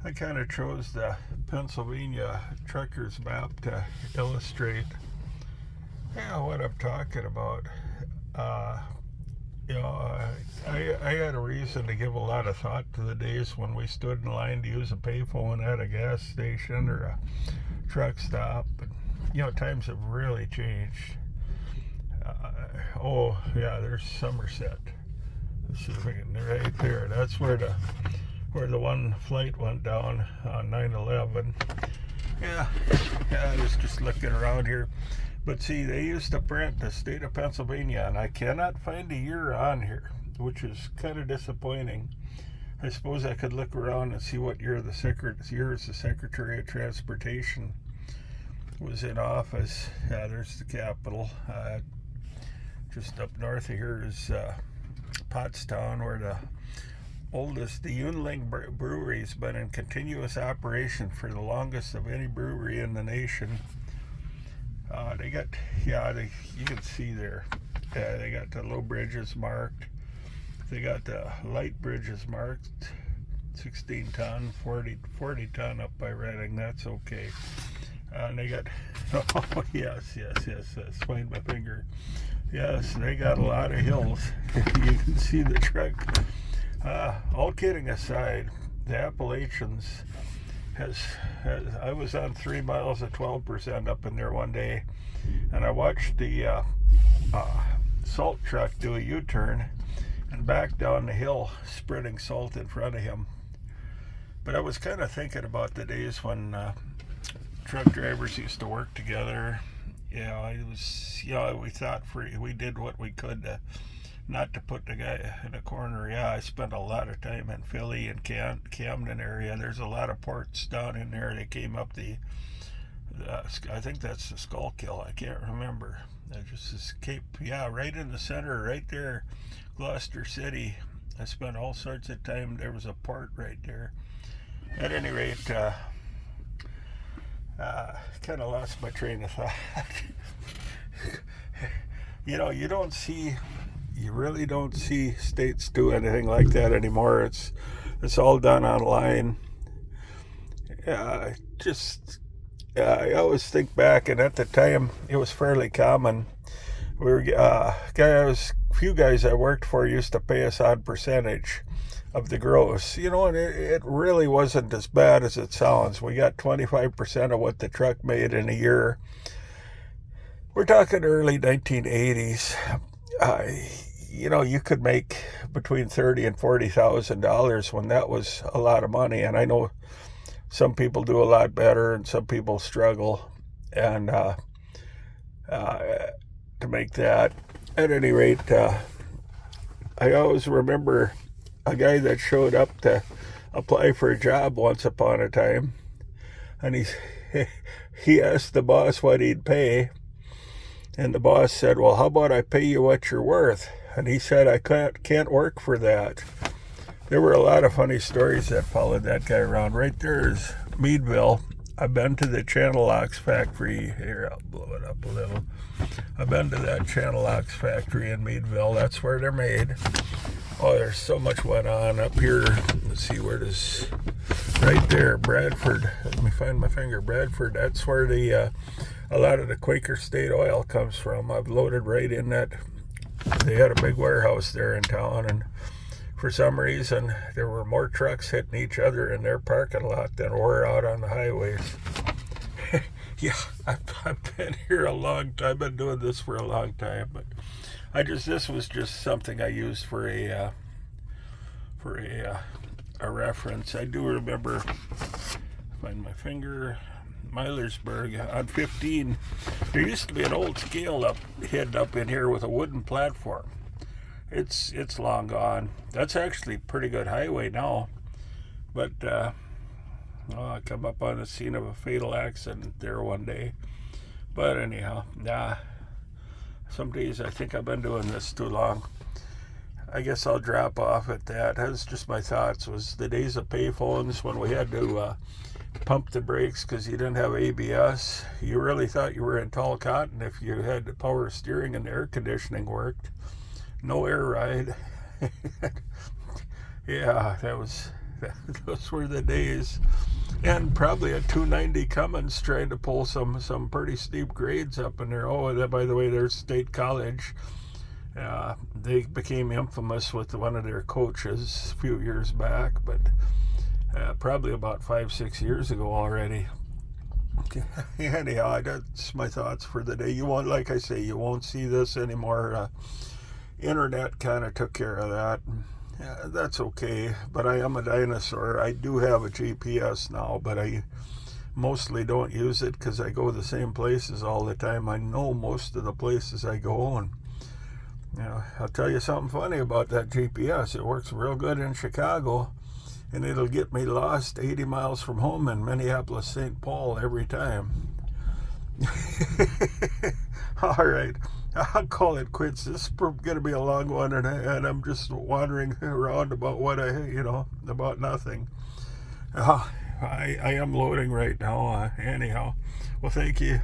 I kind of chose the Pennsylvania trucker's map to illustrate what I'm talking about. Uh, I had a reason to give a lot of thought to the days when we stood in line to use a payphone at a gas station or a truck stop. And, times have really changed. There's Somerset. Let's see if we can, right there. That's where the one flight went down on 9/11. I was just looking around here. But see, they used to print the state of Pennsylvania, and I cannot find a year on here, which is kind of disappointing. I suppose I could look around and see what year the Secretary of Transportation was in office. There's the Capitol. Just up north of here is Pottstown, where the Yuengling brewery's been in continuous operation for the longest of any brewery in the nation. You can see there. They got the low bridges marked. They got the light bridges marked. 16 ton, 40 ton up by Reading. That's okay. And they got, yes. Find my finger. Yes, they got a lot of hills. You can see the truck. All kidding aside, the Appalachians I was on 3 miles at 12% up in there one day, and I watched the salt truck do a U-turn and back down the hill, spreading salt in front of him. But I was kind of thinking about the days when truck drivers used to work together. We thought we did what we could to not to put the guy in a corner. I spent a lot of time in Philly and Camden area. There's a lot of ports down in there. They came up I think that's the Schuylkill. I can't remember. Just escaped. Right in the center, right there, Gloucester City. I spent all sorts of time. There was a port right there. At any rate, kind of lost my train of thought. You really don't see states do anything like that anymore. It's all done online. I always think back, and at the time it was fairly common. Few guys I worked for used to pay us on percentage of the gross. And it really wasn't as bad as it sounds. We got 25% of what the truck made in a year. We're talking early 1980s. You could make between $30,000 and $40,000 when that was a lot of money. And I know some people do a lot better and some people struggle and to make that. At any rate, I always remember a guy that showed up to apply for a job once upon a time, and he asked the boss what he'd pay. And the boss said, "Well, how about I pay you what you're worth?" And he said, "I can't work for that." There were a lot of funny stories that followed that guy around. Right there is Meadville. I've been to the Channel Locks factory. Here, I'll blow it up a little. I've been to that Channel Locks factory in Meadville. That's where they're made. Oh, there's so much went on up here. Let's see, where does... Right there, Bradford. Let me find my finger. Bradford, that's where a lot of the Quaker State oil comes from. I've loaded right in that. They had a big warehouse there in town, and for some reason there were more trucks hitting each other in their parking lot than were out on the highways. I've been here a long time. I've been doing this for a long time, but this was just something I used for a reference. I do remember, find my finger, Millersburg on 15. There used to be an old scale head up in here with a wooden platform. It's long gone. That's actually a pretty good highway now, but I come up on the scene of a fatal accident there one day. But anyhow, some days I think I've been doing this too long. I guess I'll drop off at that. That's just my thoughts. Was the days of payphones when we had to pump the brakes because you didn't have ABS. You really thought you were in tall cotton if you had the power steering and the air conditioning worked. No air ride. Yeah, that was Those were the days. And probably a 290 Cummins trying to pull some pretty steep grades up in there. Oh, by the way, there's State College. They became infamous with one of their coaches a few years back, but probably about 5-6 years ago already. Anyhow, that's my thoughts for the day. You won't, like I say, you won't see this anymore. Internet kind of took care of that. That's okay, but I am a dinosaur. I do have a GPS now, but I mostly don't use it because I go the same places all the time. I know most of the places I go, and I'll tell you something funny about that GPS. It works real good in Chicago, and it'll get me lost 80 miles from home in Minneapolis, St. Paul every time. All right, I'll call it quits. This is going to be a long one, and I'm just wandering around about about nothing. I am loading right now. Anyhow, well, thank you.